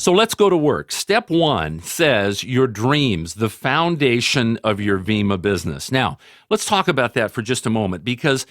So let's go to work. Step one says your dreams, the foundation of your Vima business. Now, let's talk about that for just a moment because,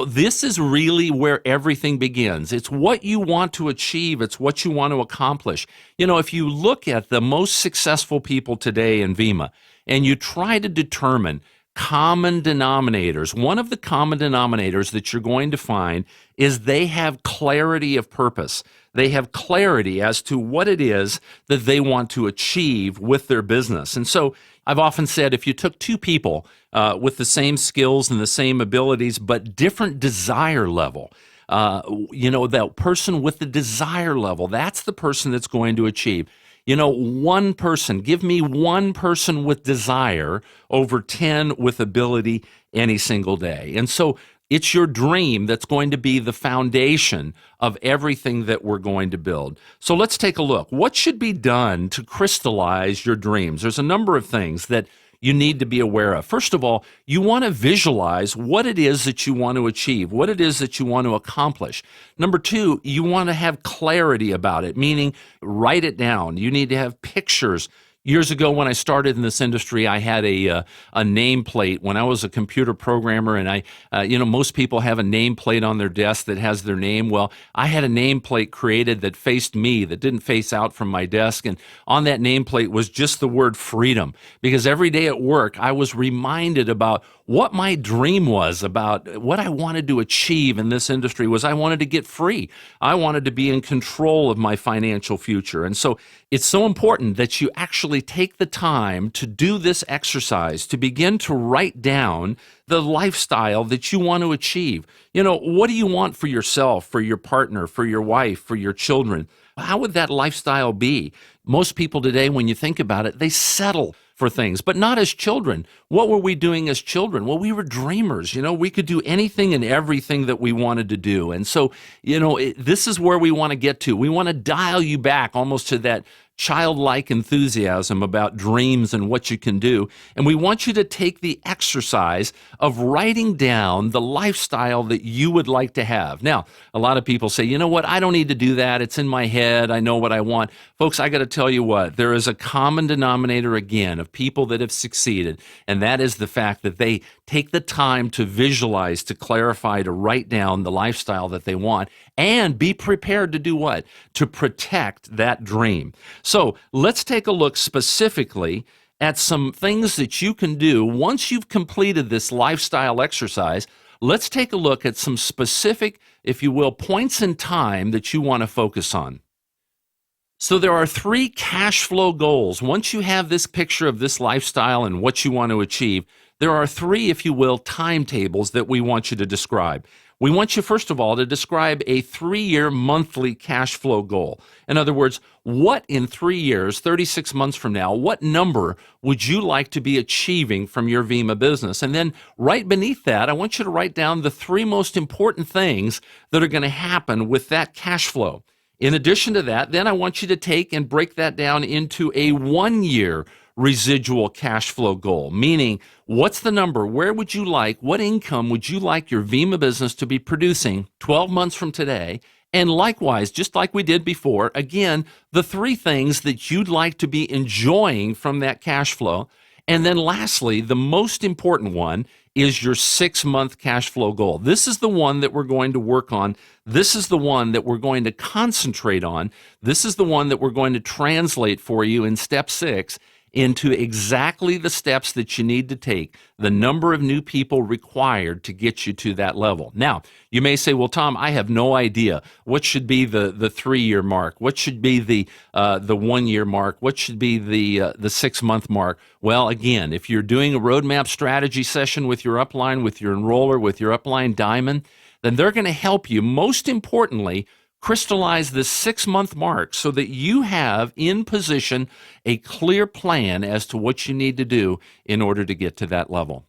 this is really where everything begins. It's what you want to achieve. It's what you want to accomplish. If you look at the most successful people today in Vima and you try to determine common denominators, one of the common denominators that you're going to find is they have clarity of purpose. They have clarity as to what it is that they want to achieve with their business. And so I've often said if you took two people with the same skills and the same abilities, but different desire level, that person with the desire level, that's the person that's going to achieve. One person, give me one person with desire over 10 with ability any single day. And so it's your dream that's going to be the foundation of everything that we're going to build. So let's take a look. What should be done to crystallize your dreams? There's a number of things that you need to be aware of. First of all, you want to visualize what it is that you want to achieve, what it is that you want to accomplish. Number two, you want to have clarity about it, meaning write it down. You need to have pictures. Years ago, when I started in this industry, I had a nameplate when I was a computer programmer, and most people have a nameplate on their desk that has their name. Well, I had a nameplate created that faced me, that didn't face out from my desk, and on that nameplate was just the word freedom, because every day at work, I was reminded about what my dream was, about what I wanted to achieve in this industry was I wanted to get free. I wanted to be in control of my financial future. And so it's so important that you actually take the time to do this exercise, to begin to write down the lifestyle that you want to achieve. What do you want for yourself, for your partner, for your wife, for your children? How would that lifestyle be? Most people today, when you think about it, they settle for things, but not as children. What were we doing as children? Well, we were dreamers. We could do anything and everything that we wanted to do. And so, this is where we want to get to. We want to dial you back almost to that childlike enthusiasm about dreams and what you can do. And we want you to take the exercise of writing down the lifestyle that you would like to have. Now, a lot of people say, you know what, I don't need to do that. It's in my head. I know what I want. Folks, I got to tell you what, there is a common denominator again of people that have succeeded, and that is the fact that they take the time to visualize, to clarify, to write down the lifestyle that they want, and be prepared to do what? To protect that dream. So let's take a look specifically at some things that you can do once you've completed this lifestyle exercise. Let's take a look at some specific, if you will, points in time that you want to focus on. So there are 3 cash flow goals. Once you have this picture of this lifestyle and what you want to achieve, there are 3, if you will, timetables that we want you to describe. We want you, first of all, to describe a 3-year monthly cash flow goal. In other words, what in 3 years, 36 months from now, what number would you like to be achieving from your Vima business? And then right beneath that, I want you to write down the 3 most important things that are going to happen with that cash flow. In addition to that, then I want you to take and break that down into a 1-year residual cash flow goal, meaning what's the number? Where would you like, what income would you like your Vima business to be producing 12 months from today? And likewise, just like we did before, again, the 3 things that you'd like to be enjoying from that cash flow. And then lastly, the most important one is your 6-month cash flow goal. This is the one that we're going to work on. This is the one that we're going to concentrate on. This is the one that we're going to translate for you in step 6 into exactly the steps that you need to take, the number of new people required to get you to that level. Now, you may say, well, Tom, I have no idea what should be the 3-year mark, what should be the 1-year mark, what should be the 6-month mark. Well, again, if you're doing a roadmap strategy session with your upline, with your enroller, with your upline diamond, then they're going to help you, most importantly, crystallize this 6-month mark so that you have in position a clear plan as to what you need to do in order to get to that level.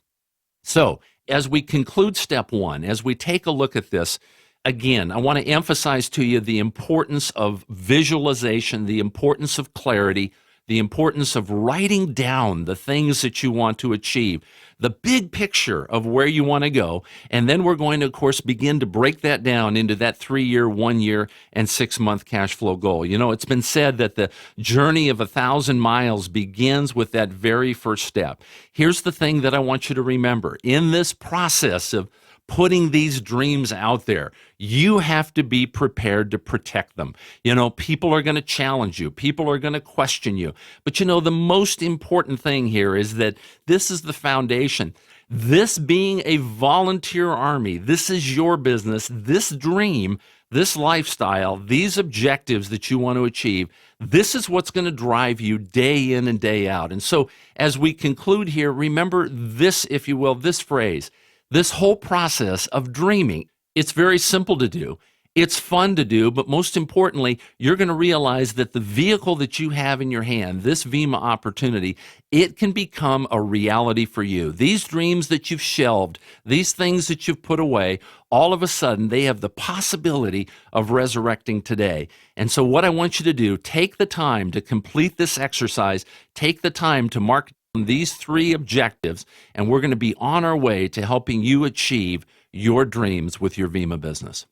So as we conclude step 1, as we take a look at this, again, I want to emphasize to you the importance of visualization, the importance of clarity, the importance of writing down the things that you want to achieve. the big picture of where you want to go. And then we're going to, of course, begin to break that down into that 3-year, 1-year, and 6-month cash flow goal. You know, it's been said that the journey of 1,000 miles begins with that very first step. Here's the thing that I want you to remember. In this process of putting these dreams out there, you have to be prepared to protect them. You know, people are going to challenge you. People are going to question you. But you know, the most important thing here is that this is the foundation. This being a volunteer army, this is your business, this dream, this lifestyle, these objectives that you want to achieve, this is what's going to drive you day in and day out. And so as we conclude here, remember this, if you will, this phrase. This whole process of dreaming, it's very simple to do. It's fun to do, but most importantly, you're going to realize that the vehicle that you have in your hand, this Vima opportunity, it can become a reality for you. These dreams that you've shelved, these things that you've put away, all of a sudden, they have the possibility of resurrecting today. And so what I want you to do, take the time to complete this exercise, take the time to mark these 3 objectives, and we're going to be on our way to helping you achieve your dreams with your Vima business.